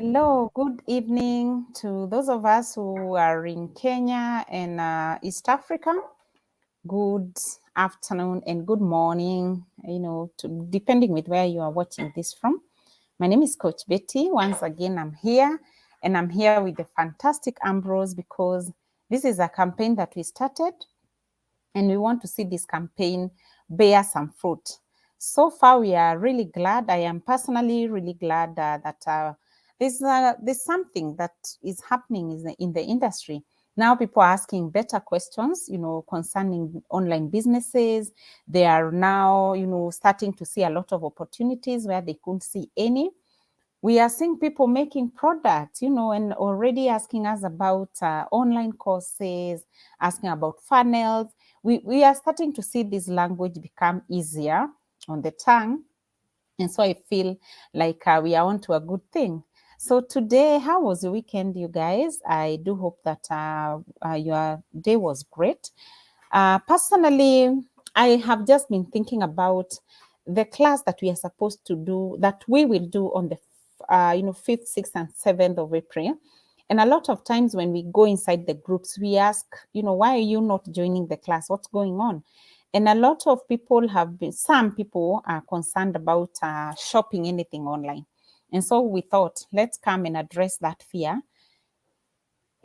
Hello, good evening to those of us who are in Kenya and East Africa. Good afternoon and good morning, depending with where you are watching this from. My name is Coach Betty. Once again, I'm here and I'm here with the fantastic Ambrose because this is a campaign that we started and we want to see this campaign bear some fruit. So far, we are really glad. I am personally really glad that there's something that is happening in the industry. Now people are asking better questions, concerning online businesses. They are now, starting to see a lot of opportunities where they couldn't see any. We are seeing people making products, and already asking us about online courses, asking about funnels. We are starting to see this language become easier on the tongue. And so I feel like we are on to a good thing. So today, how was your weekend, you guys? I do hope that your day was great. Personally, I have just been thinking about the class that we are supposed to do, that we will do on the 5th, 6th, and 7th of April. And a lot of times when we go inside the groups, we ask, why are you not joining the class? What's going on? And a lot of people some people are concerned about shopping anything online. And so we thought, let's come and address that fear.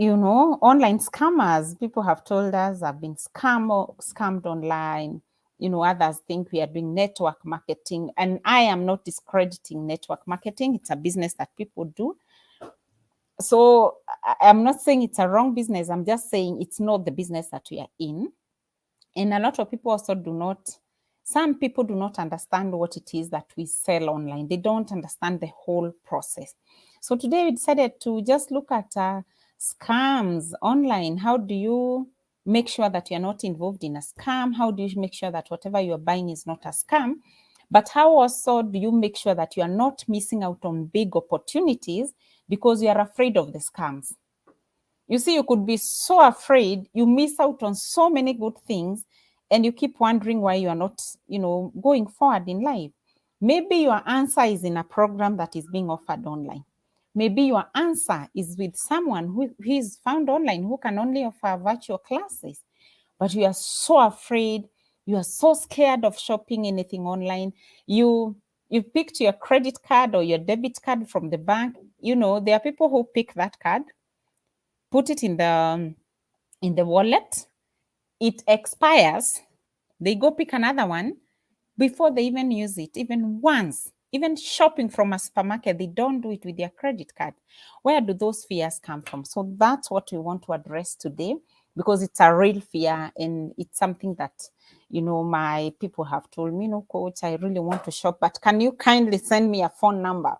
Online scammers, people have told us have been scammed online. Others think we are doing network marketing. And I am not discrediting network marketing. It's a business that people do. So I'm not saying it's a wrong business. I'm just saying it's not the business that we are in. And a lot of people also some people do not understand what it is that we sell online. They don't understand the whole process. So today we decided to just look at scams online. How do you make sure that you're not involved in a scam? How do you make sure that whatever you're buying is not a scam? But how also do you make sure that you are not missing out on big opportunities because you are afraid of the scams? You see, you could be so afraid, you miss out on so many good things, and you keep wondering why you are not, going forward in life. Maybe your answer is in a program that is being offered online. Maybe your answer is with someone who is found online who can only offer virtual classes. But you are so afraid, you are so scared of shopping anything online. You picked your credit card or your debit card from the bank. There are people who pick that card, put it in the wallet, it expires, they go pick another one before they even use it, even once. Even shopping from a supermarket, they don't do it with their credit card. Where do those fears come from? So that's what we want to address today, because it's a real fear and it's something that, my people have told me, Coach, I really want to shop, but can you kindly send me a phone number?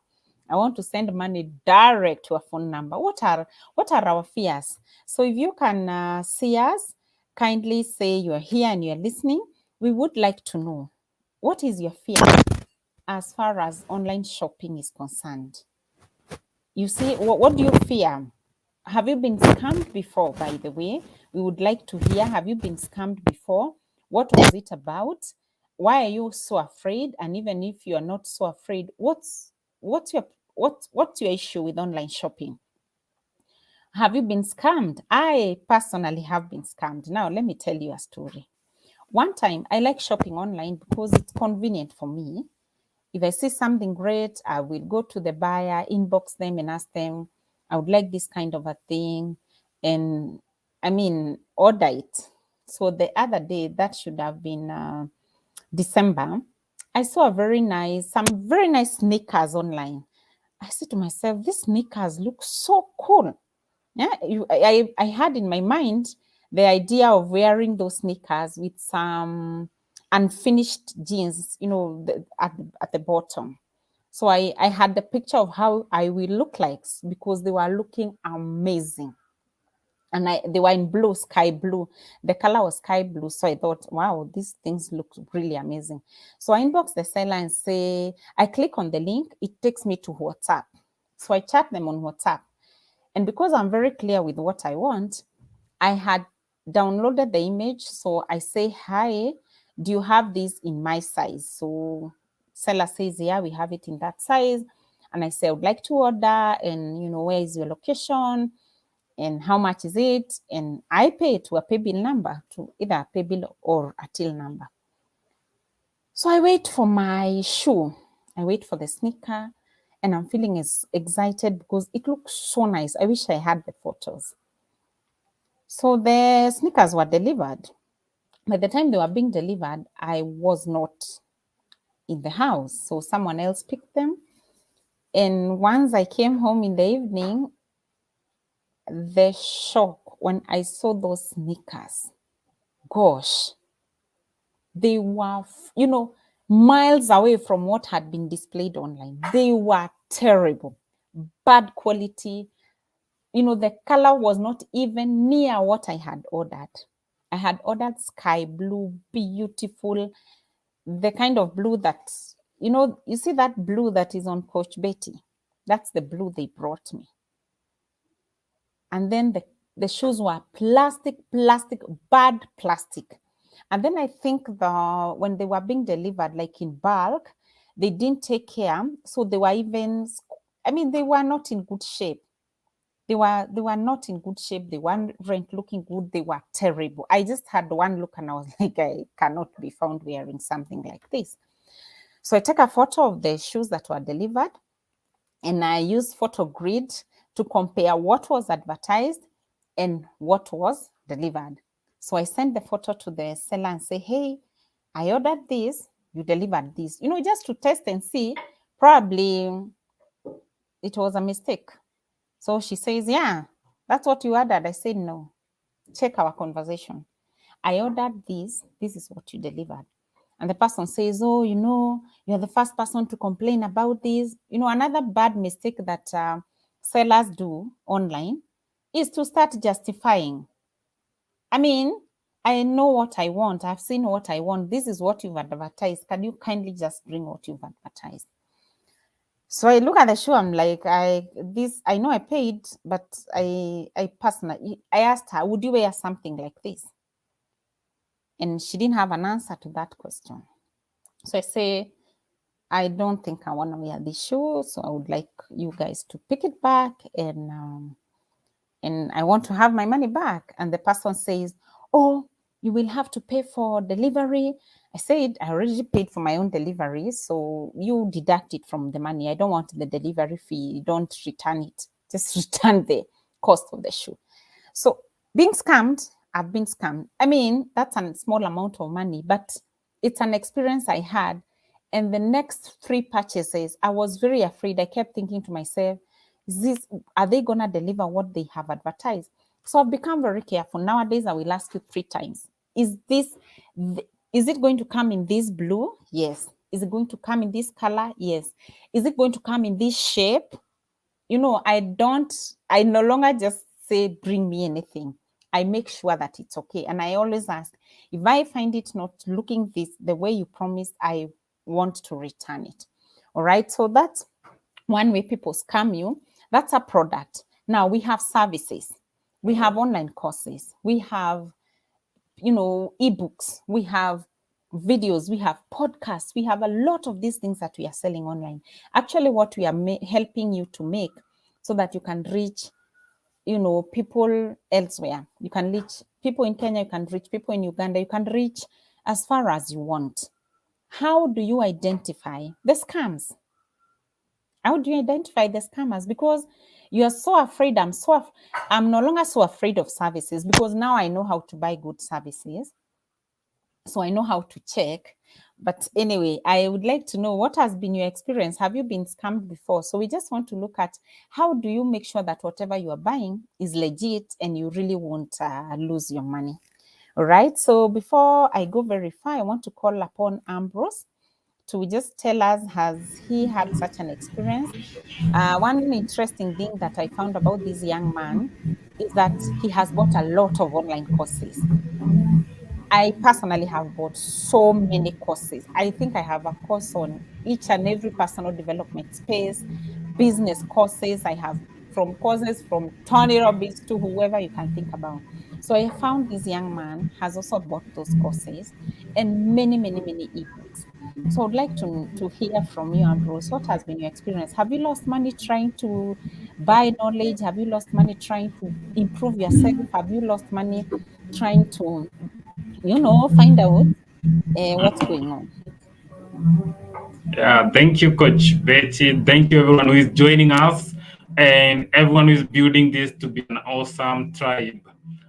I want to send money direct to a phone number. What are our fears? So if you can see us, kindly say you're here and you're listening. We would like to know, what is your fear as far as online shopping is concerned? You see, what do you fear? Have you been scammed before, by the way? We would like to hear, have you been scammed before? What was it about? Why are you so afraid? And even if you are not so afraid, what's your issue with online shopping? Have you been scammed? I personally have been scammed. Now, let me tell you a story. One time, I like shopping online because it's convenient for me. If I see something great, I will go to the buyer, inbox them and ask them, I would like this kind of a thing. And order it. So the other day, that should have been December, I saw some very nice sneakers online. I said to myself, these sneakers look so cool. Yeah, I had in my mind the idea of wearing those sneakers with some unfinished jeans, at the bottom. So I had the picture of how I will look like, because they were looking amazing. And they were in blue, sky blue. The color was sky blue. So I thought, wow, these things look really amazing. So I inbox the seller and I click on the link. It takes me to WhatsApp. So I chat them on WhatsApp. And because I'm very clear with what I want, I had downloaded the image. So I say, hi, do you have this in my size? So seller says, yeah, we have it in that size. And I say, I would like to order, and where is your location and how much is it? And I pay to a pay bill number, to either a pay bill or a till number. So I wait for my shoe. I wait for the sneaker, and I'm feeling excited because it looks so nice. I wish I had the photos. So the sneakers were delivered. By the time they were being delivered, I was not in the house. So someone else picked them. And once I came home in the evening, the shock when I saw those sneakers, gosh, they were, miles away from what had been displayed online. They were terrible, bad quality. The color was not even near what I had ordered. I had ordered sky blue, beautiful, the kind of blue that, you see that blue that is on Coach Betty? That's the blue they brought me. And then the shoes were plastic, bad plastic. And then I think when they were being delivered, like in bulk, they didn't take care. So they were they were not in good shape. They were not in good shape. They weren't looking good. They were terrible. I just had one look and I was like, I cannot be found wearing something like this. So I take a photo of the shoes that were delivered, and I use PhotoGrid to compare what was advertised and what was delivered. So I send the photo to the seller and say, hey, I ordered this, you delivered this, just to test and see. Probably it was a mistake. So she says, yeah, that's what you ordered. I said, no, check our conversation. I ordered this is what you delivered. And the person says, oh, you're the first person to complain about this. Another bad mistake that sellers do online is to start justifying. I mean, I know what I want. I've seen what I want. This is what you've advertised. Can you kindly just bring what you've advertised? So I look at the shoe. I'm like, I know I paid, but I personally, I asked her, would you wear something like this? And she didn't have an answer to that question. So I say, I don't think I want to wear this shoe, so I would like you guys to pick it back, and I want to have my money back. And the person says, oh, you will have to pay for delivery. I said, I already paid for my own delivery, so you deduct it from the money. I don't want the delivery fee. Don't return it. Just return the cost of the shoe. So being scammed, I've been scammed. I mean, that's a small amount of money, but it's an experience I had. And the next 3 purchases, I was very afraid. I kept thinking to myself, are they going to deliver what they have advertised? So I've become very careful. Nowadays, I will ask you 3 times. Is it going to come in this blue? Yes. Is it going to come in this color? Yes. Is it going to come in this shape? I no longer just say, bring me anything. I make sure that it's okay. And I always ask, if I find it not looking the way you promised, I want to return it. All right. So that's one way people scam you. That's a product. Now we have services. We have online courses. We have, ebooks. We have videos. We have podcasts. We have a lot of these things that we are selling online. Actually, what we are helping you to make so that you can reach, people elsewhere. You can reach people in Kenya. You can reach people in Uganda. You can reach as far as you want. How do you identify the scams? How do you identify the scammers? Because you are so afraid. I'm no longer so afraid of services, because now I know how to buy good services. So I know how to check. But anyway, I would like to know, what has been your experience? Have you been scammed before? So we just want to look at, how do you make sure that whatever you are buying is legit and you really won't lose your money? All right. So before I go very far, I want to call upon Ambrose to just tell us, has he had such an experience? One interesting thing that I found about this young man is that he has bought a lot of online courses. I personally have bought so many courses. I think I have a course on each and every personal development space, business courses. I have courses from Tony Robbins to whoever you can think about. So I found this young man has also bought those courses and many, many, many ebooks. So I'd like to hear from you, Ambrose. What has been your experience? Have you lost money trying to buy knowledge? Have you lost money trying to improve yourself? Have you lost money trying to, find out what's going on? Yeah, thank you, Coach Betty. Thank you, everyone who is joining us and everyone who is building this to be an awesome tribe.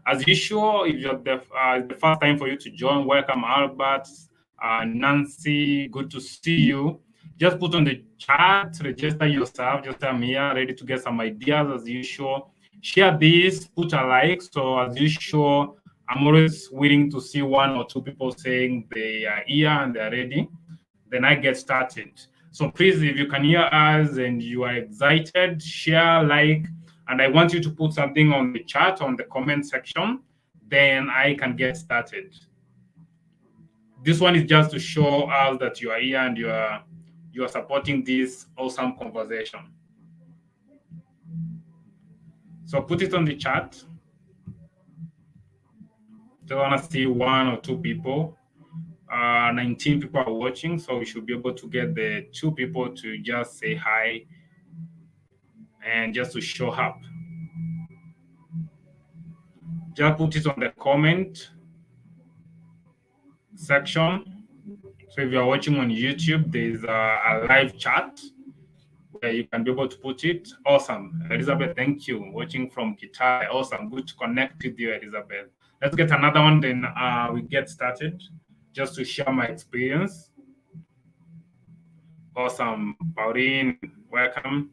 As usual, if you're the first time for you to join, welcome, Albert, Nancy. Good to see you. Just put on the chat, register yourself. Just I'm here, ready to get some ideas as usual. Share this, put a like. So, as usual, I'm always willing to see one or two people saying they are here and they're ready. Then I get started. So please, if you can hear us and you are excited, share, like, and I want you to put something on the chat, on the comment section, then I can get started. This one is just to show us that you are here and you are supporting this awesome conversation. So put it on the chat. Just want to see one or two people. 19 people are watching, so we should be able to get the 2 people to just say hi and just to show up. Just put it on the comment section. So if you're watching on YouTube, there's a live chat where you can be able to put it. Awesome. Elizabeth, thank you. Watching from Kitale. Awesome. Good to connect with you, Elizabeth. Let's get another one, then we get started. Just to share my experience. Awesome. Pauline, welcome.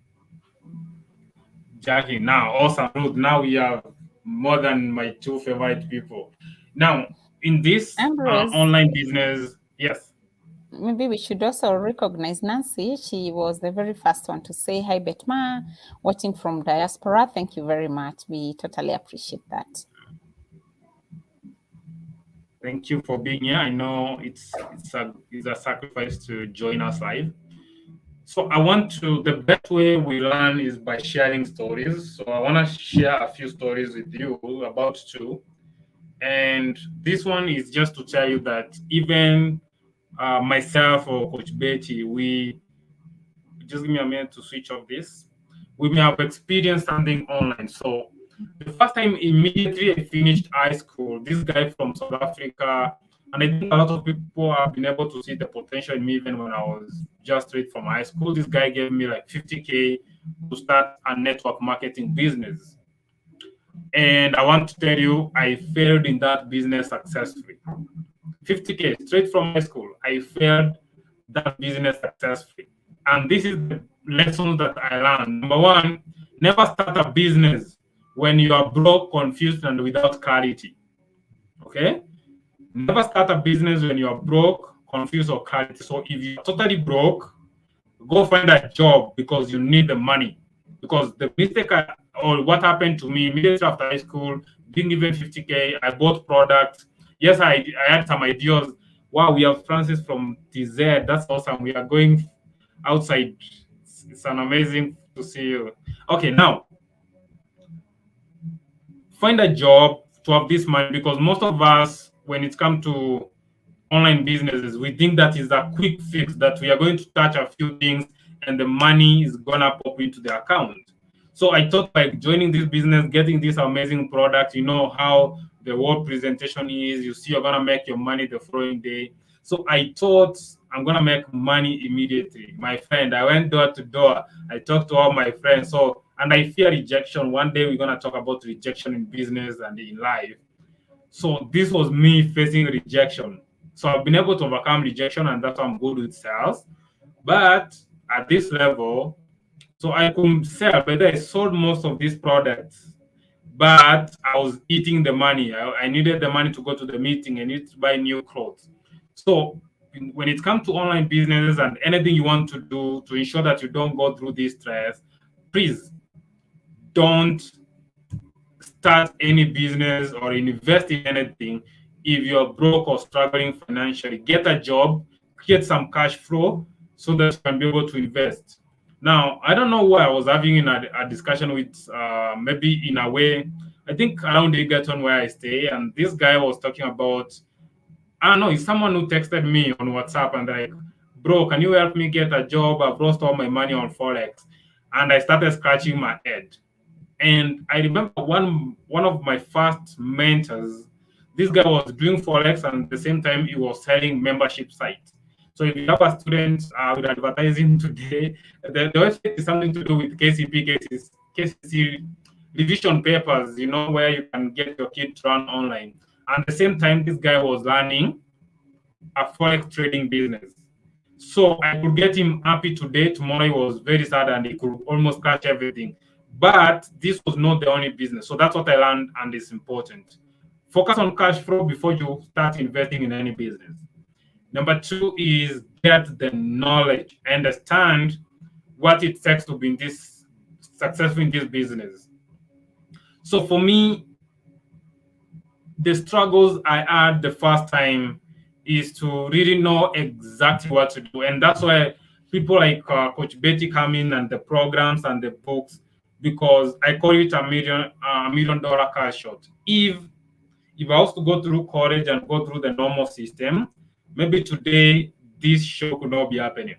Jackie, now, awesome. Ruth, now we have more than my 2 favorite people. Now, in this Ambrose, online business, yes. maybe we should also recognize Nancy. She was the very first one to say, hi, Betma, watching from diaspora. Thank you very much. We totally appreciate that. Thank you for being here. I know it's a sacrifice to join us live. So the best way we learn is by sharing stories. So I want to share a few stories with you, about 2. And this one is just to tell you that even myself or Coach Betty, we just give me a minute to switch off this. We may have experienced something online. So the first time immediately I finished high school, this guy from South Africa, and I think a lot of people have been able to see the potential in me even when I was just straight from high school. This guy gave me like 50K to start a network marketing business. And I want to tell you, I failed in that business successfully. 50K straight from high school. I failed that business successfully. And this is the lesson that I learned. Number one, never start a business when you are broke, confused, and without clarity. Okay? Never start a business when you are broke, confused, or clarity. So if you're totally broke, go find a job because you need the money. Because the mistake or what happened to me immediately after high school, didn't even 50K, I bought products. Yes, I had some ideas. Wow, we have Francis from TZ. That's awesome. We are going outside. It's an amazing to see you. Okay, now find a job to have this money, because most of us, when it comes to online businesses, we think that is a quick fix, that we are going to touch a few things and the money is gonna pop into the account. So I thought by joining this business, getting this amazing product, you know how the whole presentation is, you see you're gonna make your money the following day. So I thought I'm gonna make money immediately. My friend, I went door to door. I talked to all my friends. So, and I fear rejection. One day we're gonna talk about rejection in business and in life. So this was me facing rejection. So I've been able to overcome rejection, and that's why I'm good with sales. But at this level, so I could sell, but I sold most of these products. But I was eating the money. I needed the money to go to the meeting. I need to buy new clothes. So when it comes to online businesses and anything you want to do to ensure that you don't go through this stress, please don't start any business or invest in anything if you're broke or struggling financially. Get a job, create some cash flow so that you can be able to invest. Now, I don't know why I was having a discussion with maybe in a way I think around Egerton where I stay, and this guy was talking about, I don't know, it's someone who texted me on WhatsApp and like, bro, can you help me get a job? I've lost all my money on Forex. And I started scratching my head. And I remember one of my first mentors, this guy was doing Forex and at the same time he was selling membership sites. So if you have a student with advertising today, the website is something to do with KCC revision papers, you know, where you can get your kid to run online. And at the same time, this guy was learning a Forex trading business. So I could get him happy today. Tomorrow he was very sad and he could almost catch everything. But this was not the only business. So that's what I learned, and it's important. Focus on cash flow before you start investing in any business. Number two is get the knowledge, understand what it takes to be in this successful in this business. So for me, the struggles I had the first time is to really know exactly what to do. And that's why people like Coach Betty come in and the programs and the books, because I call it $1 million cash shot. If I was to go through college and go through the normal system, maybe today this show could not be happening,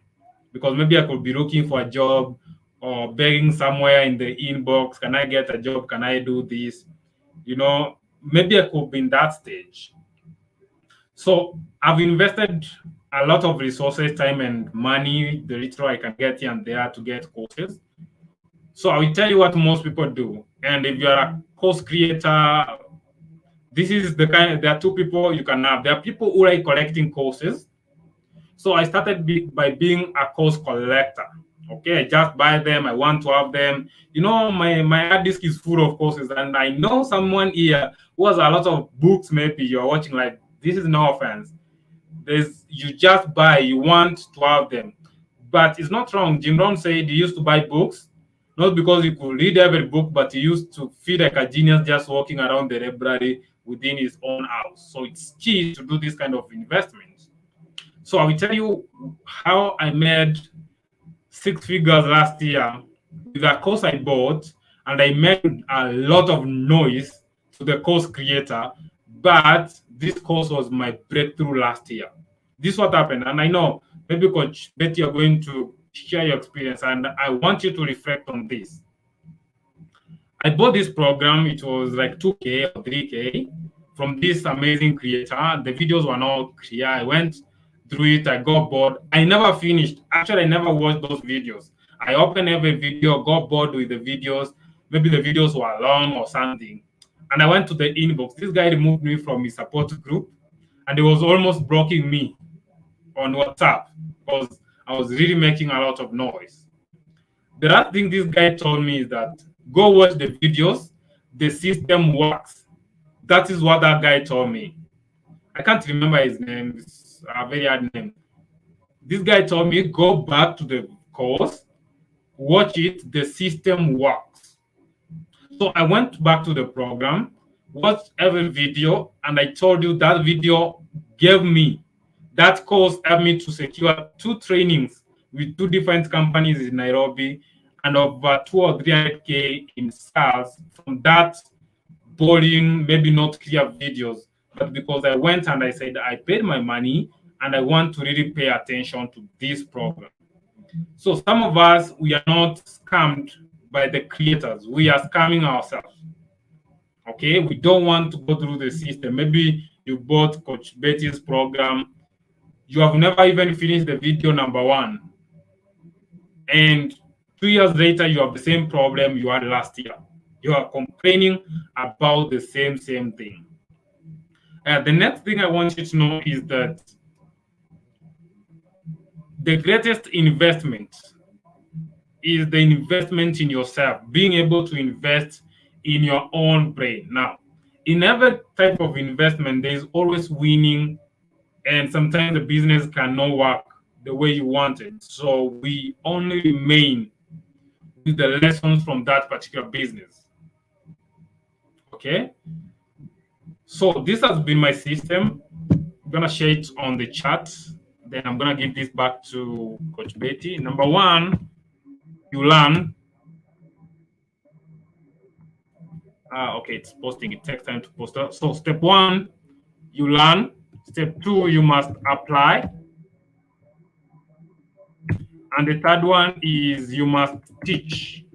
because maybe I could be looking for a job or begging somewhere in the inbox, can I get a job? Can I do this? You know, maybe I could be in that stage. So I've invested a lot of resources, time and money, the little I can get here and there to get courses. So I will tell you what most people do. And if you're a course creator, this is the kind, there are two people you can have. There are people who like collecting courses. So I started by being a course collector. Okay, I just buy them. I want to have them. You know, my hard disk is full of courses, and I know someone here who has a lot of books. Maybe you're watching, like, this is no offense. There's, you just buy, you want to have them, but it's not wrong. Jim Rohn said he used to buy books not because he could read every book, but he used to feel like a genius just walking around the library within his own house. So it's key to do this kind of investments. So I will tell you how I made 6 figures last year with a course I bought, and I made a lot of noise to the course creator, but this course was my breakthrough last year. This is what happened, and I know maybe Coach Betty, you're going to share your experience, and I want you to reflect on this. I bought this program, it was like 2K or 3K from this amazing creator. The videos were not clear. I went through it, I got bored. I never finished. Actually, I never watched those videos. I opened every video, got bored with the videos. Maybe the videos were long or something. And I went to the inbox. This guy removed me from his support group, and he was almost blocking me on WhatsApp because I was really making a lot of noise. The last thing this guy told me is that go watch the videos, the system works. That is what that guy told me. I can't remember his name, it's a very hard name. This guy told me go back to the course, watch it, the system works. So I went back to the program, watched every video, and I told you that video gave me, that course helped me to secure 2 trainings with 2 different companies in Nairobi and over 2 or 300K in sales from that boring, maybe not clear videos. But because I went and I said, I paid my money and I want to really pay attention to this program. So some of us, we are not scammed by the creators. We are scamming ourselves. Okay, we don't want to go through the system. Maybe you bought Coach Betty's program. You have never even finished the video number 1. And 2 years later, you have the same problem you had last year. You are complaining about the same thing. The next thing I want you to know is that the greatest investment is the investment in yourself, being able to invest in your own brain. Now, in every type of investment, there is always winning, and sometimes the business cannot work the way you want it. So we only remain with the lessons from that particular business. Okay? So this has been my system. I'm gonna share it on the chat. Then I'm gonna give this back to Coach Betty. Number 1, you learn. Okay, it's posting. It takes time to post. So step one, you learn. Step two, you must apply. And the third one is you must teach.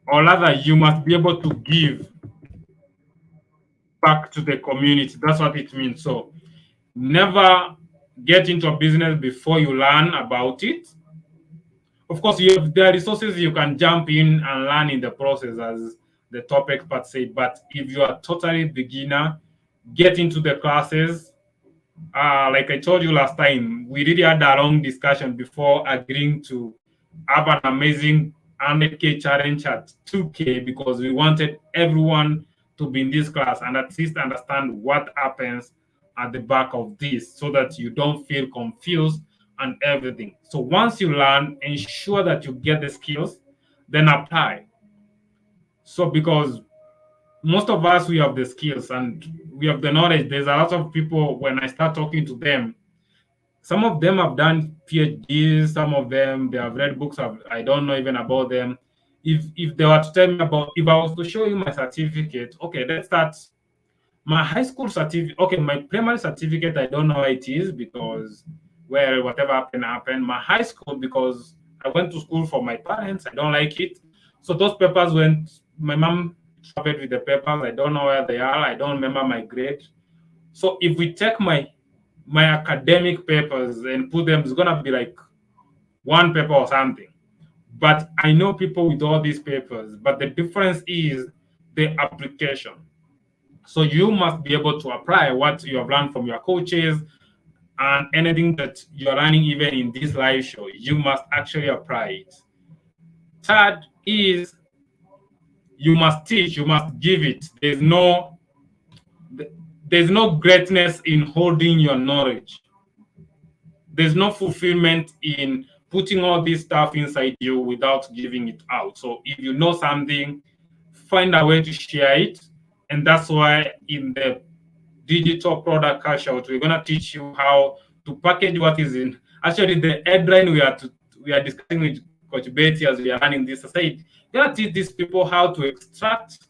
Or rather, you must be able to give back to the community. That's what it means. So never get into a business before you learn about it. Of course, there are resources you can jump in and learn in the process, as the top experts say. But if you are totally beginner, get into the classes. Like I told you last time, we really had a long discussion before agreeing to have an amazing 100K challenge at 2K, because we wanted everyone to be in this class and at least understand what happens at the back of this, so that you don't feel confused and everything. So once you learn, ensure that you get the skills, then apply. So because most of us, we have the skills and we have the knowledge. There's a lot of people, when I start talking to them, some of them have done PhDs, some of them they have read books I don't know even about them. If they were to tell me about, if I was to show you my certificate, okay, let's start. My high school certificate, okay, my primary certificate, I don't know how it is, because, well, whatever happened. My high school, because I went to school for my parents, I don't like it. So those papers my mom traveled with the papers. I don't know where they are. I don't remember my grade. So if we take my academic papers and put them, it's gonna be like one paper or something. But I know people with all these papers, but the difference is the application. So you must be able to apply what you have learned from your coaches, and anything that you're learning even in this live show, you must actually apply it. Third is you must teach, you must give it. There's no greatness in holding your knowledge. There's no fulfillment in putting all this stuff inside you without giving it out. So if you know something, find a way to share it. And that's why in the digital product cash out, we're going to teach you how to package what is in. Actually, the headline we are discussing with Coach Betty as we are running this, I said, you're going to teach these people how to extract,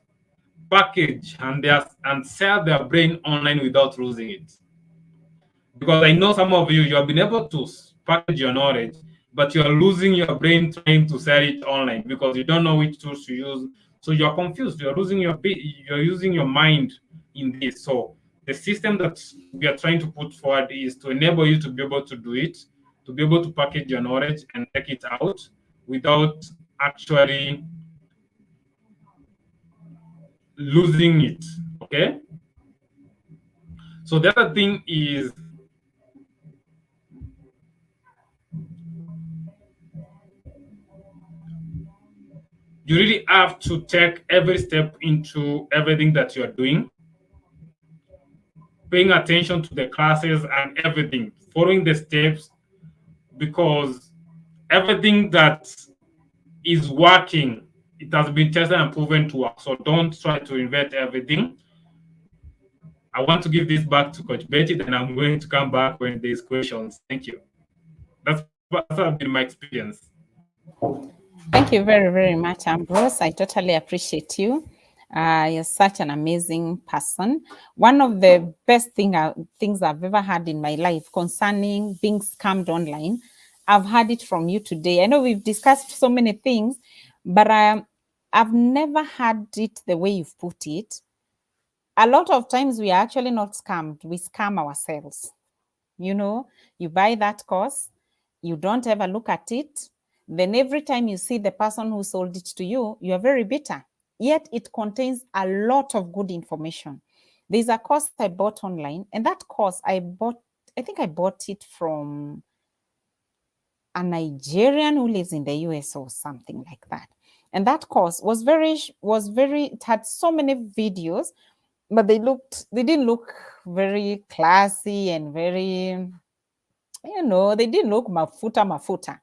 package, and sell their brain online without losing it. Because I know some of you have been able to package your knowledge, but you're losing your brain trying to sell it online because you don't know which tools to use. So you're confused. You're using your mind in this. So the system that we are trying to put forward is to enable you to be able to do it, to be able to package your knowledge and take it out without actually losing it. Okay. So the other thing is, you really have to take every step into everything that you're doing, paying attention to the classes and everything, following the steps, because everything that is working, it has been tested and proven to work. So don't try to invent everything. I want to give this back to Coach Betty, then I'm going to come back when there's questions. Thank you. That's been my experience. Thank you very, very much, Ambrose. I totally appreciate you. You're such an amazing person. One of the best things I've ever had in my life concerning being scammed online, I've heard it from you today. I know we've discussed so many things, but I've never had it the way you've put it. A lot of times we are actually not scammed. We scam ourselves. You know, you buy that course, you don't ever look at it. Then every time you see the person who sold it to you, you are very bitter. Yet it contains a lot of good information. There's a course I bought online, and that course I think I bought it from a Nigerian who lives in the US or something like that. And that course was it had so many videos, but they didn't look very classy and very, they didn't look mafuta.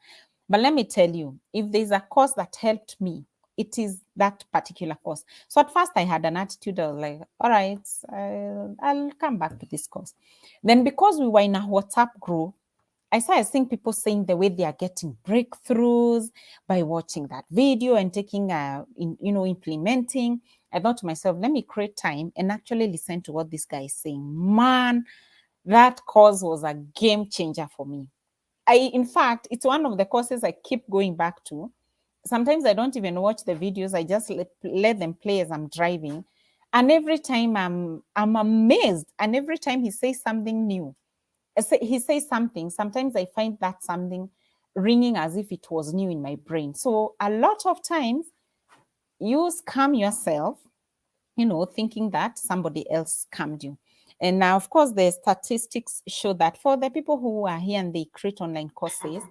But let me tell you, if there's a course that helped me, it is that particular course. So at first I had an attitude of like, all right, I'll come back to this course. Then because we were in a WhatsApp group, I started seeing people saying the way they are getting breakthroughs by watching that video and taking, implementing. I thought to myself, let me create time and actually listen to what this guy is saying. Man, that course was a game changer for me. In fact, it's one of the courses I keep going back to. Sometimes I don't even watch the videos. I just let them play as I'm driving. And every time I'm amazed. And every time he says something new, he says something, sometimes I find that something ringing as if it was new in my brain. So a lot of times you scam yourself, thinking that somebody else scammed you. And now, of course, the statistics show that for the people who are here and they create online courses,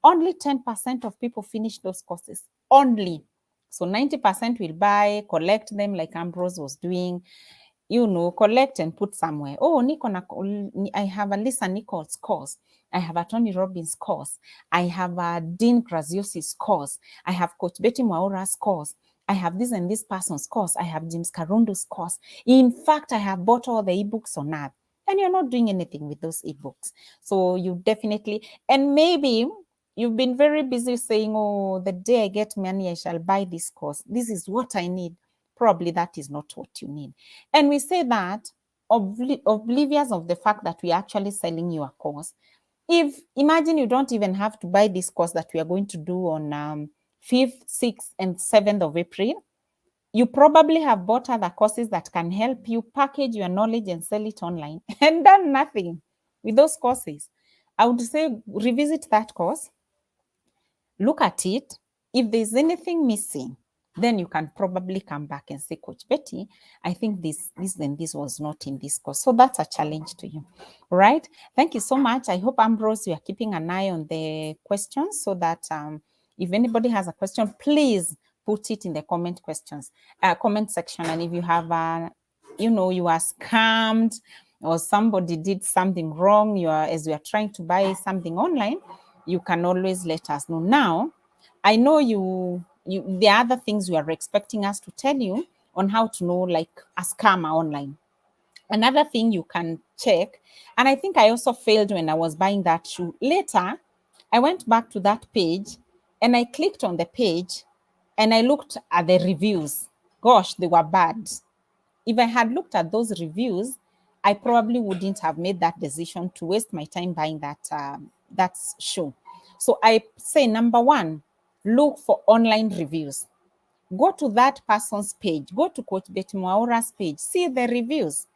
only 10% of people finish those courses. Only. So 90% will buy, collect them like Ambrose was doing, collect and put somewhere. Oh, I have a Lisa Nichols course. I have a Tony Robbins course. I have a Dean Graziosi's course. I have Coach Betty Mwaura's course. I have this and this person's course. I have James Karundu's course. In fact, I have bought all the ebooks on app. And you're not doing anything with those ebooks. So you definitely, and maybe you've been very busy saying, oh, the day I get money, I shall buy this course. This is what I need. Probably that is not what you need. And we say that oblivious of the fact that we're actually selling you a course. If imagine you don't even have to buy this course that we are going to do on 5th, 6th, and 7th of April, you probably have bought other courses that can help you package your knowledge and sell it online and done nothing with those courses. I would say revisit that course, look at it. If there's anything missing, then you can probably come back and say, Coach Betty, I think this and this was not in this course. So that's a challenge to you. All right. Thank you so much. I hope, Ambrose, you are keeping an eye on the questions so that if anybody has a question, please put it in the comment section. And if you have you are scammed or somebody did something wrong, as you are trying to buy something online, you can always let us know. Now, I know the other things you are expecting us to tell you on how to know like a scammer online. Another thing you can check, and I think I also failed when I was buying that shoe. Later, I went back to that page and I clicked on the page and I looked at the reviews. Gosh, they were bad. If I had looked at those reviews, I probably wouldn't have made that decision to waste my time buying that shoe. So I say, number one, look for online reviews. Go to that person's page. Go to Coach Betty Mwaura's page. See the reviews.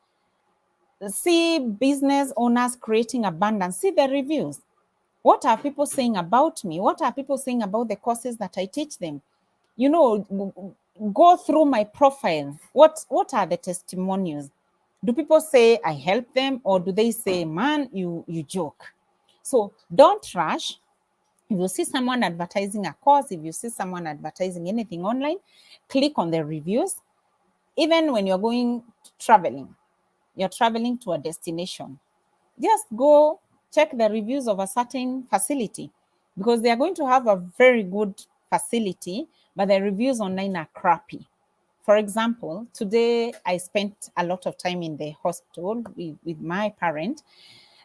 See business owners creating abundance. See the reviews. What are people saying about me? What are people saying about the courses that I teach them? Go through my profile. What are the testimonials? Do people say I help them, or do they say, man, you joke? So don't rush. If you see someone advertising a course, if you see someone advertising anything online, click on the reviews. Even when you're going traveling, you're traveling to a destination, just go check the reviews of a certain facility, because they are going to have a very good facility, but the reviews online are crappy. For example, today I spent a lot of time in the hospital with my parent.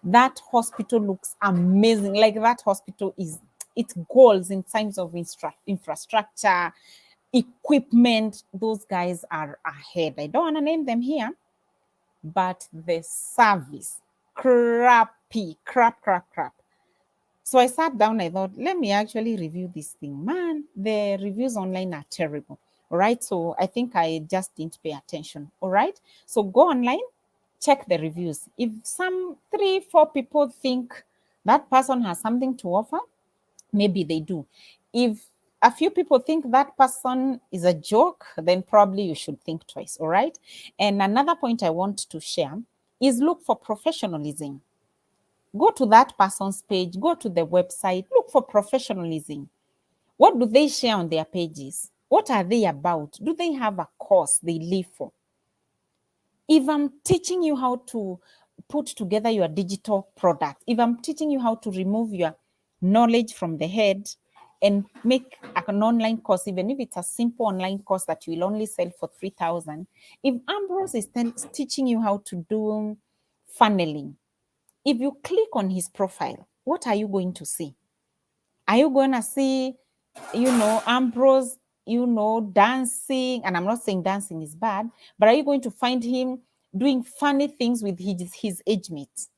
That hospital looks amazing. Like that hospital it's goals in terms of infrastructure, equipment. Those guys are ahead. I don't want to name them here, but the service, crap. So I sat down, I thought, let me actually review this thing. Man, the reviews online are terrible. All right. So I think I just didn't pay attention. All right. So go online, check the reviews. If some 3-4 people think that person has something to offer, maybe they do. If a few people think that person is a joke, then probably you should think twice. All right. And another point I want to share is look for professionalism. Go to that person's page, go to the website, look for professionalism. What do they share on their pages? What are they about? Do they have a course they live for? If I'm teaching you how to put together your digital product, if I'm teaching you how to remove your knowledge from the head and make an online course, even if it's a simple online course that you will only sell for 3,000, if Ambrose is teaching you how to do funneling, if you click on his profile, what are you going to see? Are you going to see, Ambrose, dancing? And I'm not saying dancing is bad, but are you going to find him doing funny things with his age mates?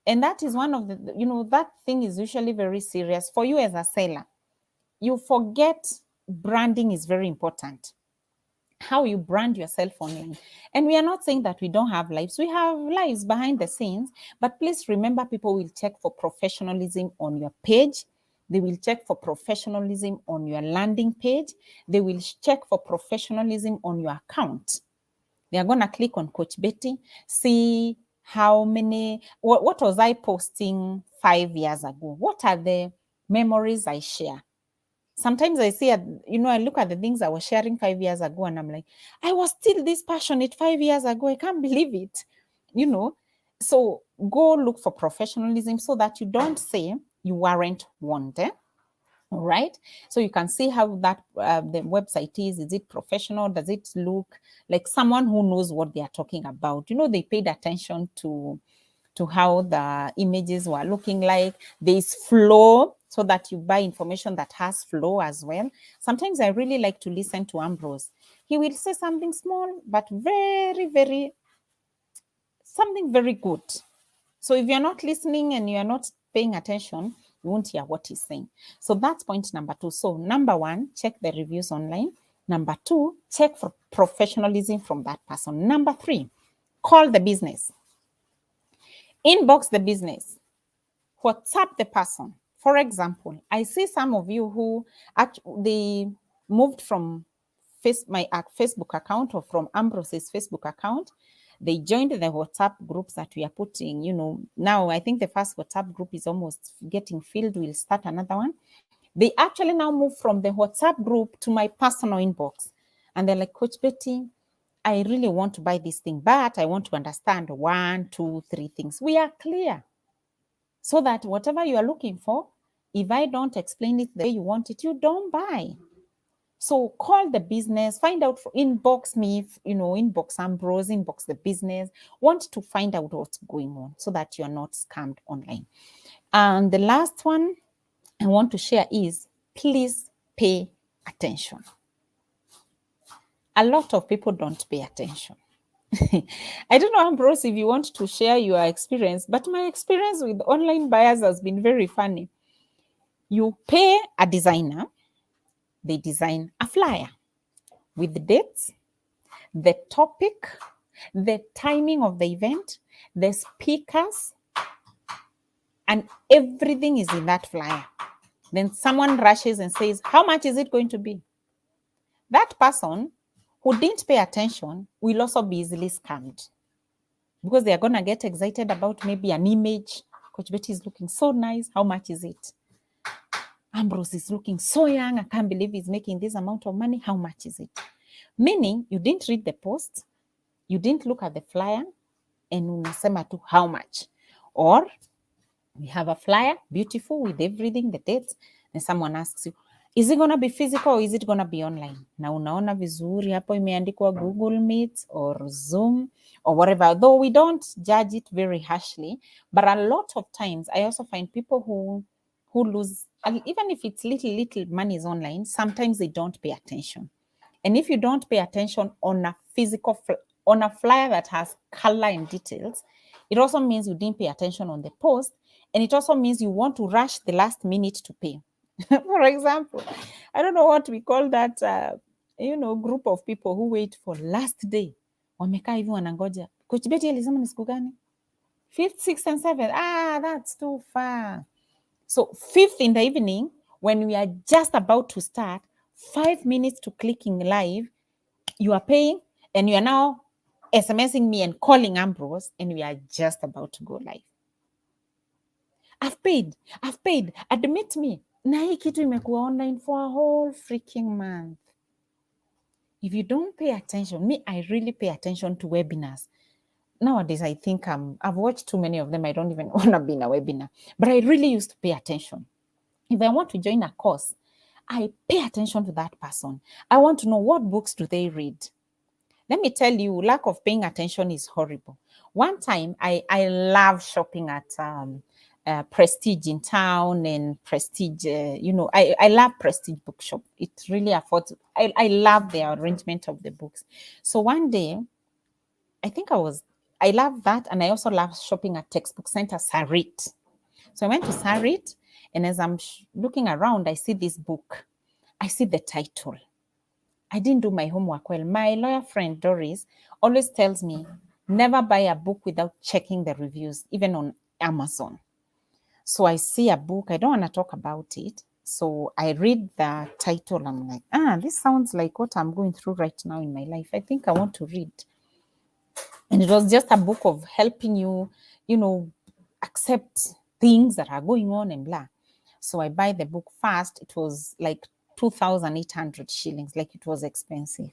And that is one of the, that thing is usually very serious for you as a seller. You forget branding is very important. How you brand yourself online. And we are not saying that we don't have lives. We have lives behind the scenes, but please remember, people will check for professionalism on your page. They will check for professionalism on your landing page. They will check for professionalism on your account. They are going to click on Coach Betty, see how many, what was I posting 5 years ago? What are the memories I share? Sometimes I see, I look at the things I was sharing 5 years ago and I'm like, I was still this passionate 5 years ago. I can't believe it, So go look for professionalism so that you don't say you weren't warned. All right. So you can see how that the website is. Is it professional? Does it look like someone who knows what they are talking about? They paid attention to how the images were looking like. There's flow, so that you buy information that has flow as well. Sometimes I really like to listen to Ambrose. He will say something small, but very, very, something very good. So if you're not listening and you're not paying attention, you won't hear what he's saying. So that's point number 2. So number 1, check the reviews online. Number 2, check for professionalism from that person. Number 3, call the business. Inbox the business. WhatsApp the person. For example, I see some of you who they moved from my Facebook account or from Ambrose's Facebook account. They joined the WhatsApp groups that we are putting, now I think the first WhatsApp group is almost getting filled. We'll start another one. They actually now move from the WhatsApp group to my personal inbox. And they're like, Coach Betty, I really want to buy this thing, but I want to understand 1, 2, 3 things. We are clear. So that whatever you are looking for, if I don't explain it the way you want it, you don't buy. So call the business, find out, inbox me, inbox Ambrose, inbox the business, want to find out what's going on so that you're not scammed online. And the last one I want to share is, please pay attention. A lot of people don't pay attention. I don't know, Ambrose, if you want to share your experience, but my experience with online buyers has been very funny. You pay a designer, they design a flyer with the dates, the topic, the timing of the event, the speakers, and everything is in that flyer. Then someone rushes and says, how much is it going to be? That person who didn't pay attention will also be easily scammed, because they are going to get excited about maybe an image. Coach Betty is looking so nice. How much is it? Ambrose is looking so young. I can't believe he's making this amount of money. How much is it? Meaning you didn't read the post, you didn't look at the flyer, and unasema tu how much. Or we have a flyer, beautiful with everything, the dates, and someone asks you, is it going to be physical or is it going to be online? Na unaona vizuri hapo imeandikwa Google Meet or Zoom or whatever. Though we don't judge it very harshly, but a lot of times I also find people who lose, even if it's little money is online, sometimes they don't pay attention. And if you don't pay attention on a physical, on a flyer that has color and details, it also means you didn't pay attention on the post. And it also means you want to rush the last minute to pay. For example, I don't know what we call that, group of people who wait for last day. Wamekaa hivi wanangoja. Coach Betty alisema ni siku gani? 5th, 6th, and 7th. That's too far. So 5th in the evening, when we are just about to start, 5 minutes to clicking live, you are paying and you are now SMSing me and calling Ambrose, and we are just about to go live. I've paid, admit me. Na hii kitu imekuwa online for a whole freaking month. If you don't pay attention, me, I really pay attention to webinars. Nowadays, I think I've watched too many of them. I don't even want to be in a webinar, but I really used to pay attention. If I want to join a course, I pay attention to that person. I want to know, what books do they read? Let me tell you, lack of paying attention is horrible. One time, I love shopping at Prestige in town and Prestige, I love Prestige Bookshop. It really affords, I love the arrangement of the books. So one day, I love that. And I also love shopping at Textbook Center, Sarit. So I went to Sarit, and as I'm looking around, I see this book. I see the title. I didn't do my homework well. My lawyer friend, Doris, always tells me, never buy a book without checking the reviews, even on Amazon. So I see a book. I don't want to talk about it. So I read the title. I'm like, this sounds like what I'm going through right now in my life. I think I want to read. And it was just a book of helping you, accept things that are going on and blah. So I buy the book first. It was like 2,800 shillings, like it was expensive.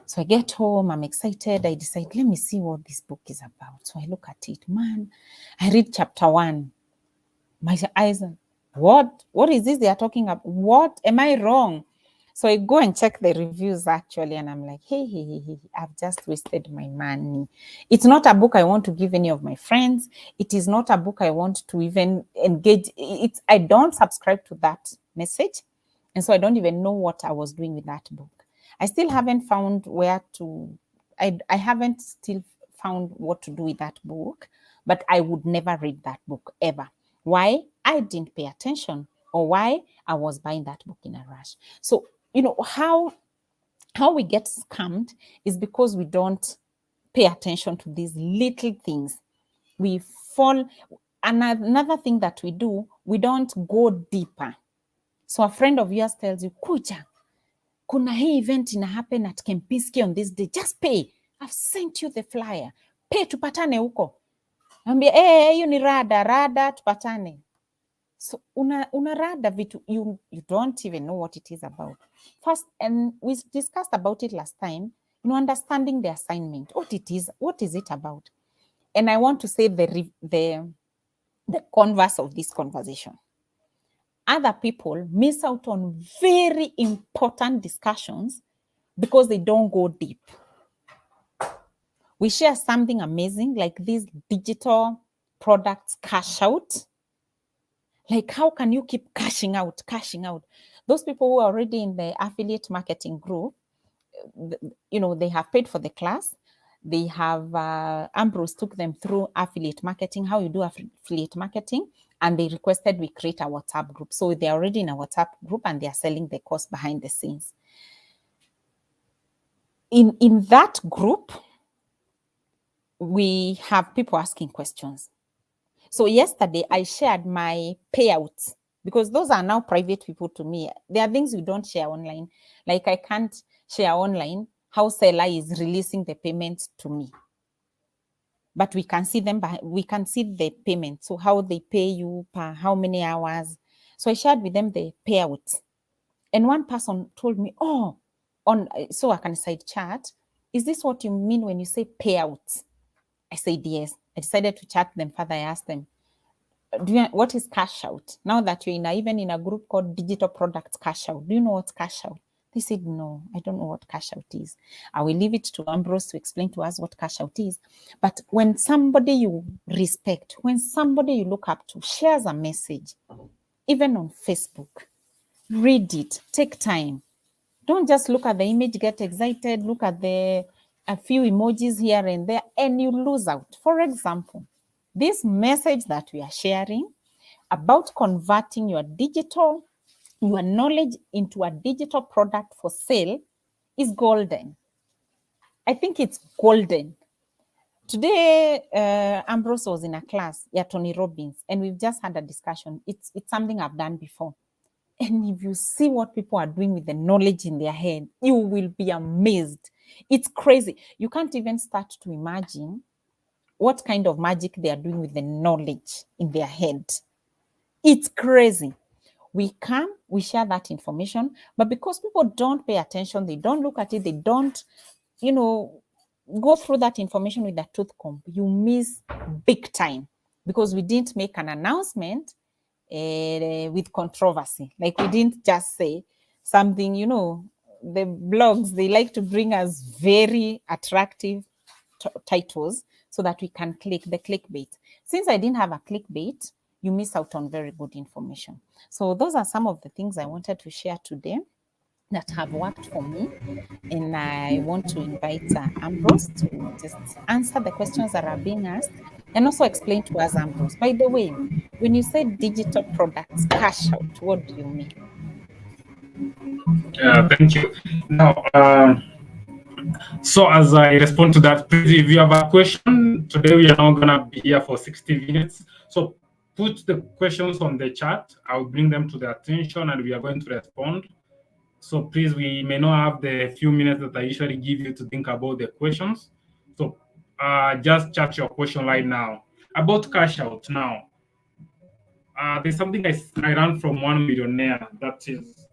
So I get home, I'm excited. I decide, let me see what this book is about. So I look at it, man. I read chapter 1. My eyes, what is this they are talking about? What am I wrong? So I go and check the reviews actually, and I'm like, hey, I've just wasted my money. It's not a book I want to give any of my friends. It is not a book I want to even engage. I don't subscribe to that message. And so I don't even know what I was doing with that book. I still haven't found I haven't still found what to do with that book, but I would never read that book ever. Why? I didn't pay attention, or why I was buying that book in a rush. So, how we get scammed is because we don't pay attention to these little things. We fall. Another thing that we do, we don't go deeper. So a friend of yours tells you, kuja, kuna hii event ina happen at Kempinski on this day. Just pay. I've sent you the flyer. Pay, tupatane huko. Ambia, hiyo ni rada, tupatane. So una rada vitu, you don't even know what it is about. First, and we discussed about it last time, understanding the assignment, what is it about? And I want to say the converse of this conversation. Other people miss out on very important discussions because they don't go deep. We share something amazing like these digital products cash out. Like, how can you keep cashing out? Those people who are already in the affiliate marketing group, they have paid for the class. They have, Ambrose took them through affiliate marketing, how you do affiliate marketing, and they requested we create a WhatsApp group. So they're already in a WhatsApp group and they're selling the course behind the scenes. In that group, we have people asking questions. So yesterday I shared my payouts because those are now private people to me. There are things you don't share online. Like I can't share online how seller is releasing the payments to me. But we can see them, we can see the payment. So how they pay you per how many hours. So I shared with them the payouts. And one person told me, so I can side chat, is this what you mean when you say payouts? I said, yes. I decided to chat them further. I asked them, what is cash out? Now that you're even in a group called Digital Products Cash Out, do you know what's cash out? They said, no, I don't know what cash out is. I will leave it to Ambrose to explain to us what cash out is. But when somebody you respect, when somebody you look up to shares a message, even on Facebook, read it, take time. Don't just look at the image, get excited, look at a few emojis here and there, and you lose out. For example, this message that we are sharing about converting your knowledge into a digital product for sale is golden. I think it's golden. Today, Ambrose was in a class, Tony Robbins, and we've just had a discussion. It's something I've done before. And if you see what people are doing with the knowledge in their head, you will be amazed. It's crazy. You can't even start to imagine what kind of magic they are doing with the knowledge in their head. It's crazy. We share that information, but because people don't pay attention, they don't look at it, they don't, go through that information with a tooth comb, you miss big time because we didn't make an announcement with controversy. Like we didn't just say something, the blogs, they like to bring us very attractive titles so that we can click the clickbait. Since I didn't have a clickbait, you miss out on very good information. So those are some of the things I wanted to share today that have worked for me. And I want to invite Ambrose to just answer the questions that are being asked and also explain to us, Ambrose. By the way, when you say digital products, cash out, what do you mean? Thank you. Now, so as I respond to that, please, if you have a question, today we are not going to be here for 60 minutes. So put the questions on the chat. I'll bring them to the attention and we are going to respond. So please, we may not have the few minutes that I usually give you to think about the questions. So just chat your question right now. About cash out now. There's something I ran from One Millionaire.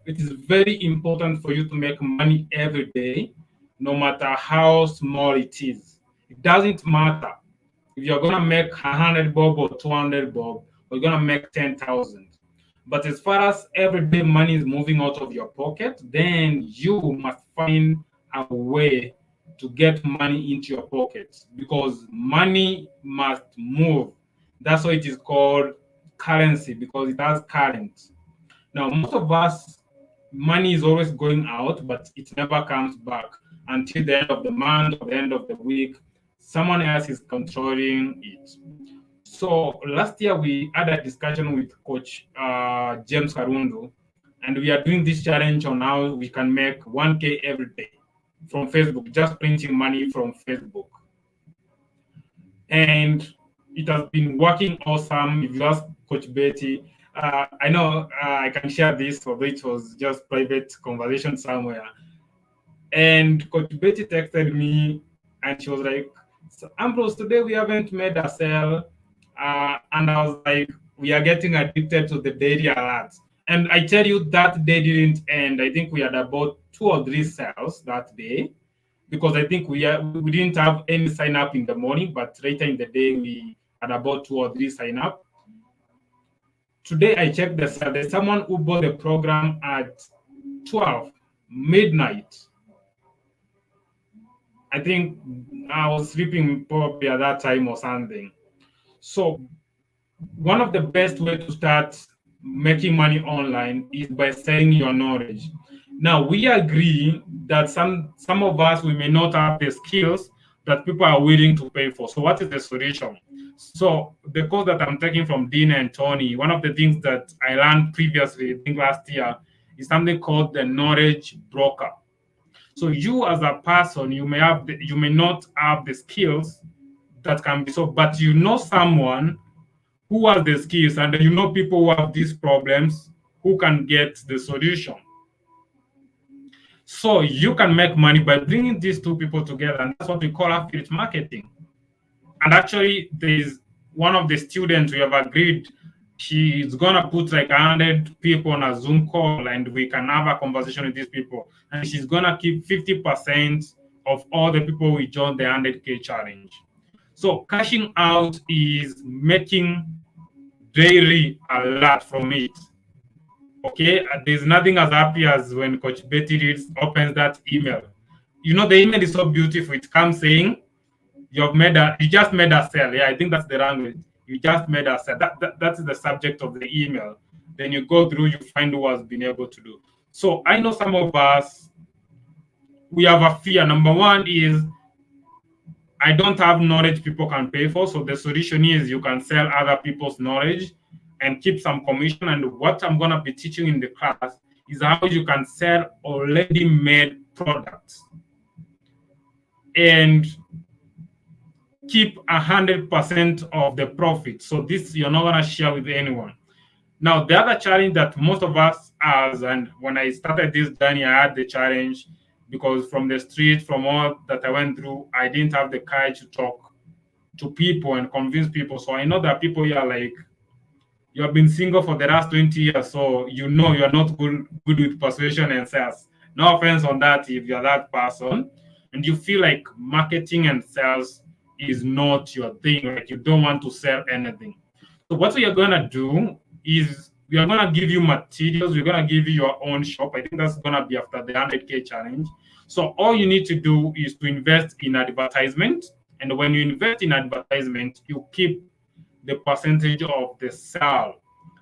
It is very important for you to make money every day, no matter how small it is. It doesn't matter if you're gonna make 100 bob or 200 bob, or you're gonna make 10,000. But as far as everyday money is moving out of your pocket, then you must find a way to get money into your pocket because money must move. That's why it is called currency because it has current. Now, most of us, money is always going out, but it never comes back until the end of the month or the end of the week. Someone else is controlling it. So last year we had a discussion with Coach James Karundu, and we are doing this challenge on how we can make 1K every day from Facebook, just printing money from Facebook. And it has been working awesome. If you ask Coach Betty, I know I can share this, although it was just private conversation somewhere. And Coach Betty texted me and she was like, so Ambrose, today we haven't made a sale. And I was like, we are getting addicted to the daily alerts. And I tell you, that day didn't end. I think we had about 2 or 3 sales that day because I think we didn't have any sign up in the morning, but later in the day we had about 2 or 3 sign up. Today I checked the sale. There's someone who bought the program at 12 midnight. I think I was sleeping probably at that time or something. So one of the best way to start making money online is by selling your knowledge. Now we agree that some of us we may not have the skills that people are willing to pay for. So what is the solution? So the course that I'm taking from Dean and Tony, one of the things that I learned previously, I think last year, is something called the knowledge broker. So you as a person, you may not have the skills that can be so, but you know someone who has the skills and you know people who have these problems who can get the solution. So you can make money by bringing these two people together, and that's what we call affiliate marketing. And actually, there's one of the students we have agreed she's gonna put like 100 people on a Zoom call, and we can have a conversation with these people. And she's gonna keep 50% of all the people who join the 100K challenge. So cashing out is making daily a lot from it. Okay, there's nothing as happy as when Coach Betty opens that email. You know, the email is so beautiful. It comes saying, you just made a sale. Yeah, I think that's the language. You just made a sale. That's the subject of the email. Then you go through, you find who has been able to do. So I know some of us, we have a fear. Number one is, I don't have knowledge people can pay for. So the solution is you can sell other people's knowledge and keep some commission. And what I'm going to be teaching in the class is how you can sell already made products and keep 100% of the profit. So this you're not going to share with anyone. Now, the other challenge that most of us has, and when I started this journey, I had the challenge because from the street, from all that I went through, I didn't have the courage to talk to people and convince people. So I know that people here are like, you have been single for the last 20 years, so you know you're not good with persuasion and sales. No offense on that if you're that person and you feel like marketing and sales is not your thing, like you don't want to sell anything. So what we are going to do is we are going to give you materials. We're going to give you your own shop. I think that's going to be after the 100K challenge. So all you need to do is to invest in advertisement. And when you invest in advertisement, you keep the percentage of the sale.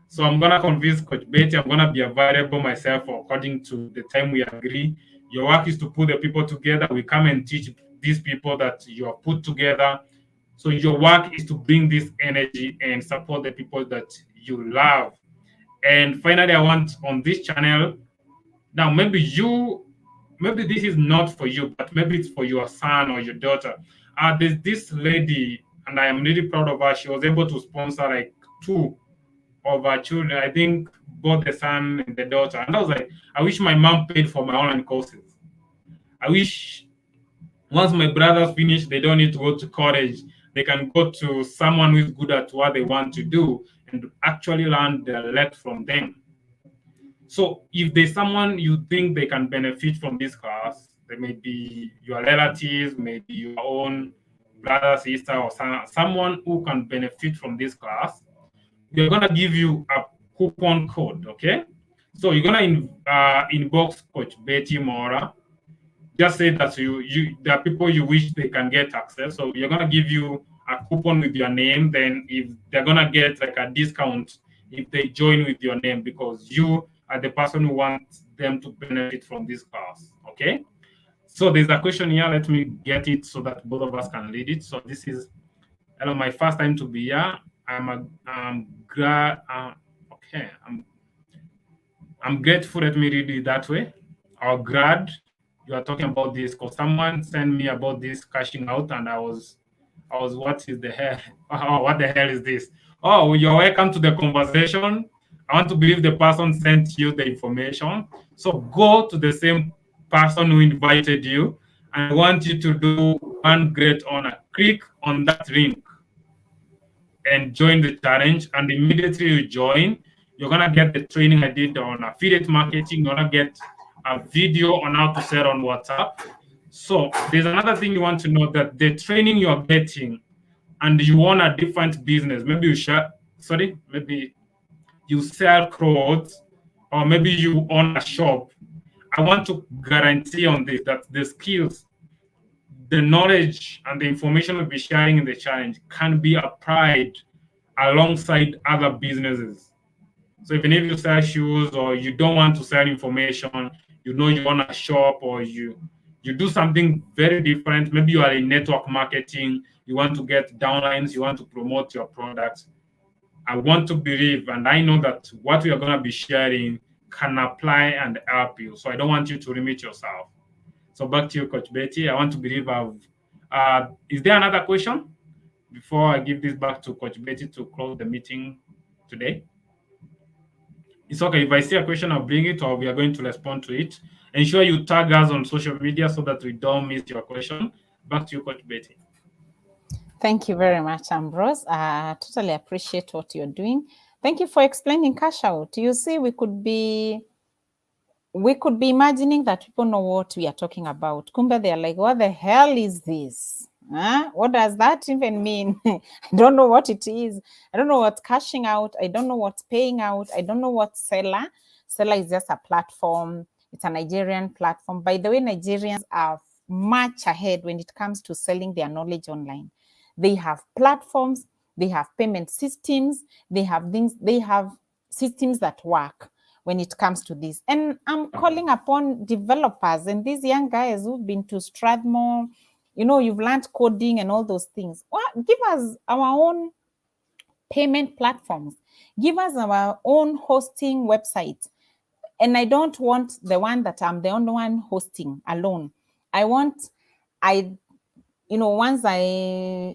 So I'm gonna convince Coach Betty. I'm gonna be available myself according to the time we agree. Your work is to put the people together. We come and teach these people that you are put together. So your work is to bring this energy and support the people that you love. And finally, I want on this channel now, maybe this is not for you, but maybe it's for your son or your daughter. There's this lady, and I am really proud of her. She was able to sponsor like two of her children. I think both the son and the daughter. And I was like, I wish my mom paid for my online courses. I wish once my brothers finish, they don't need to go to college. They can go to someone who is good at what they want to do and actually learn the let from them. So if there's someone you think they can benefit from this class, they may be your relatives, maybe your own brother, sister, or someone who can benefit from this class, we're gonna give you a coupon code, okay? So you're gonna inbox Coach Betty Mora. Just say that there are people you wish they can get access. So you're gonna give you a coupon with your name. Then if they're gonna get like a discount if they join with your name because you are the person who wants them to benefit from this class. Okay. So there's a question here. Let me get it so that both of us can read it. So this is hello, my first time to be here. I'm glad. Okay, I'm grateful. Let me read it that way. I'm glad you are talking about this because someone sent me about this cashing out, and I was, what is the hell? Oh, what the hell is this? Oh, you're welcome to the conversation. I want to believe the person sent you the information. So go to the same person who invited you, and I want you to do one great honor. Click on that link and join the challenge. And immediately you join, you're gonna get the training I did on affiliate marketing. You're gonna get a video on how to sell on WhatsApp. So there's another thing you want to know that the training you're getting, and you want a different business. Maybe maybe you sell clothes, or maybe you own a shop. I want to guarantee on this that the skills, the knowledge, and the information we'll be sharing in the challenge can be applied alongside other businesses. So even if you sell shoes or you don't want to sell information, you want a shop or you do something very different. Maybe you are in network marketing, you want to get downlines, you want to promote your products. I want to believe, and I know that what we are going to be sharing can apply and help you. So I don't want you to limit yourself. So back to you, Coach Betty. I want to believe is there another question before I give this back to Coach Betty to close the meeting today? It's okay. If I see a question, I'll bring it or we are going to respond to it. Ensure you tag us on social media so that we don't miss your question. Back to you, Coach Betty. Thank you very much, Ambrose. I totally appreciate what you're doing. Thank you for explaining cash out. You see, we could be imagining that people know what we are talking about. Kumbe, they're like, what the hell is this? Huh? What does that even mean? I don't know what it is. I don't know what's cashing out. I don't know what's paying out. I don't know what's Seller. Seller is just a platform. It's a Nigerian platform. By the way, Nigerians are much ahead when it comes to selling their knowledge online. They have platforms. They have payment systems. They have things. They have systems that work when it comes to this. And I'm calling upon developers and these young guys who've been to Strathmore, you've learned coding and all those things. Well, give us our own payment platforms. Give us our own hosting website. And I don't want the one that I'm the only one hosting alone. Once I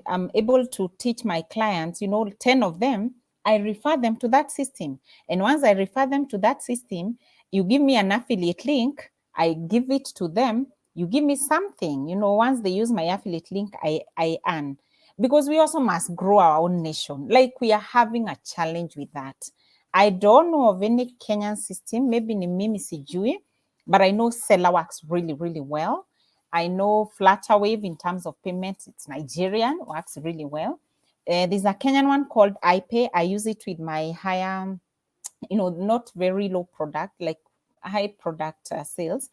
am able to teach my clients, 10 of them, I refer them to that system. And once I refer them to that system, you give me an affiliate link, I give it to them, you give me something, once they use my affiliate link, I earn. Because we also must grow our own nation. Like we are having a challenge with that. I don't know of any Kenyan system, maybe in Mimi Sijui, but I know Seller works really, really well. I know Flutterwave in terms of payments, it's Nigerian, works really well. There's a Kenyan one called iPay. I use it with my higher, not very low product, like high product sales.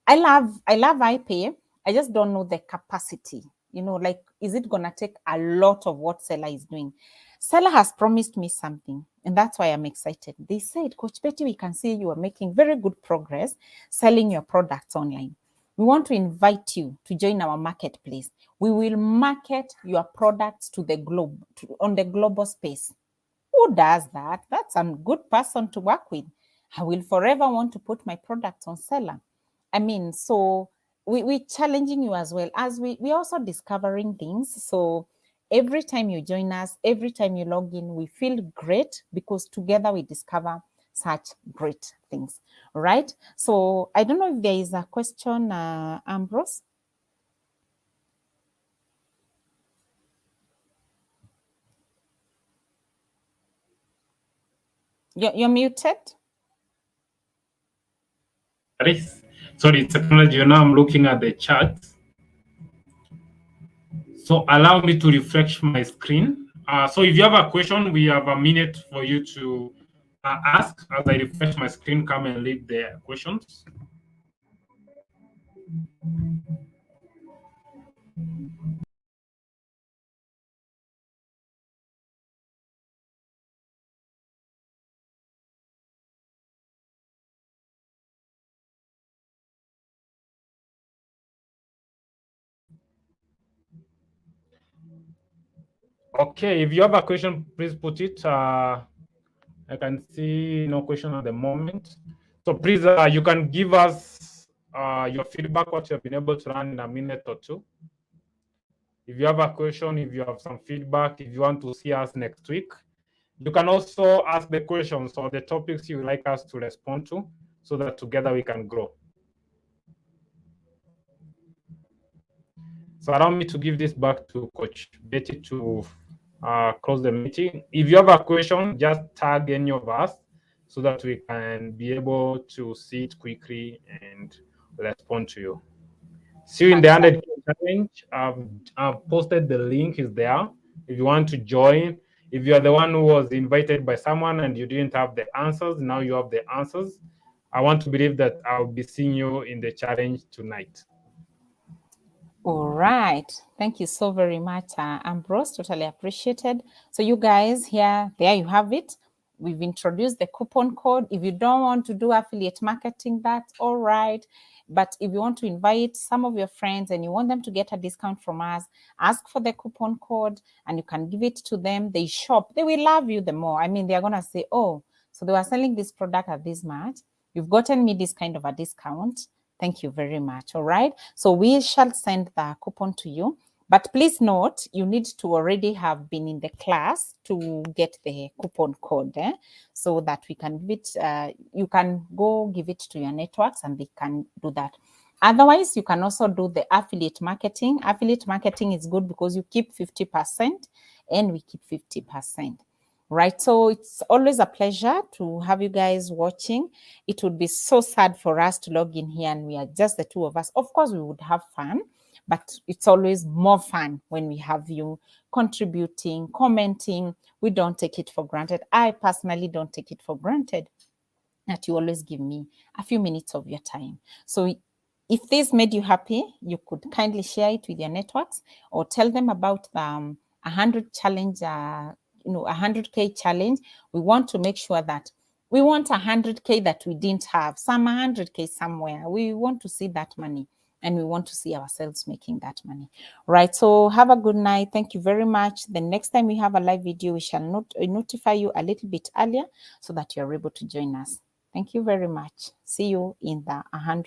I love iPay. I just don't know the capacity You know, like, is it going to take a lot of what Seller is doing? Seller has promised me something, and that's why I'm excited. They said, Coach Betty, we can see you are making very good progress selling your products online. We want to invite you to join our marketplace. We will market your products to the globe, on the global space. Who does that? That's a good person to work with. I will forever want to put my products on Seller. I mean, so we're challenging you as well, as we're also discovering things. So every time you join us, every time you log in, we feel great because together we discover such great things, right? So I don't know if there is a question, Ambrose. You're muted. Sorry, technology. Now I'm looking at the chat. So allow me to refresh my screen. So if you have a question, we have a minute for you to ask. As I refresh my screen, come and leave the questions. Okay, if you have a question, please put it. I can see no question at the moment. So please, you can give us your feedback, what you have been able to learn in a minute or two. If you have a question, if you have some feedback, if you want to see us next week, you can also ask the questions or the topics you would like us to respond to so that together we can grow. So allow me to give this back to Coach Betty to close the meeting. If you have a question, just tag any of us so that we can be able to see it quickly and respond to you. See you in the 100K challenge. I've posted the link is there. If you want to join, if you are the one who was invited by someone and you didn't have the answers, now you have the answers. I want to believe that I'll be seeing you in the challenge tonight. All right. Thank you so very much, Ambrose. Totally appreciated. So you guys here, there you have it. We've introduced the coupon code. If you don't want to do affiliate marketing, that's all right. But if you want to invite some of your friends and you want them to get a discount from us, ask for the coupon code and you can give it to them. They shop. They will love you the more. I mean, they're going to say, oh, so they were selling this product at this much. You've gotten me this kind of a discount. Thank you very much. All right. So we shall send the coupon to you. But please note, you need to already have been in the class to get the coupon code, so that we can give it, you can go give it to your networks and they can do that. Otherwise, you can also do the affiliate marketing. Affiliate marketing is good because you keep 50% and we keep 50%. Right. So it's always a pleasure to have you guys watching. It would be so sad for us to log in here and we are just the two of us. Of course, we would have fun, but it's always more fun when we have you contributing, commenting. We don't take it for granted. I personally don't take it for granted that you always give me a few minutes of your time. So if this made you happy, you could kindly share it with your networks or tell them about the 100 challenge, 100K challenge. We want to make sure that we want 100K that we didn't have, some 100K somewhere. We want to see that money and we want to see ourselves making that money. Right. So have a good night. Thank you very much. The next time we have a live video, we shall notify you a little bit earlier so that you're able to join us. Thank you very much. See you in the 100.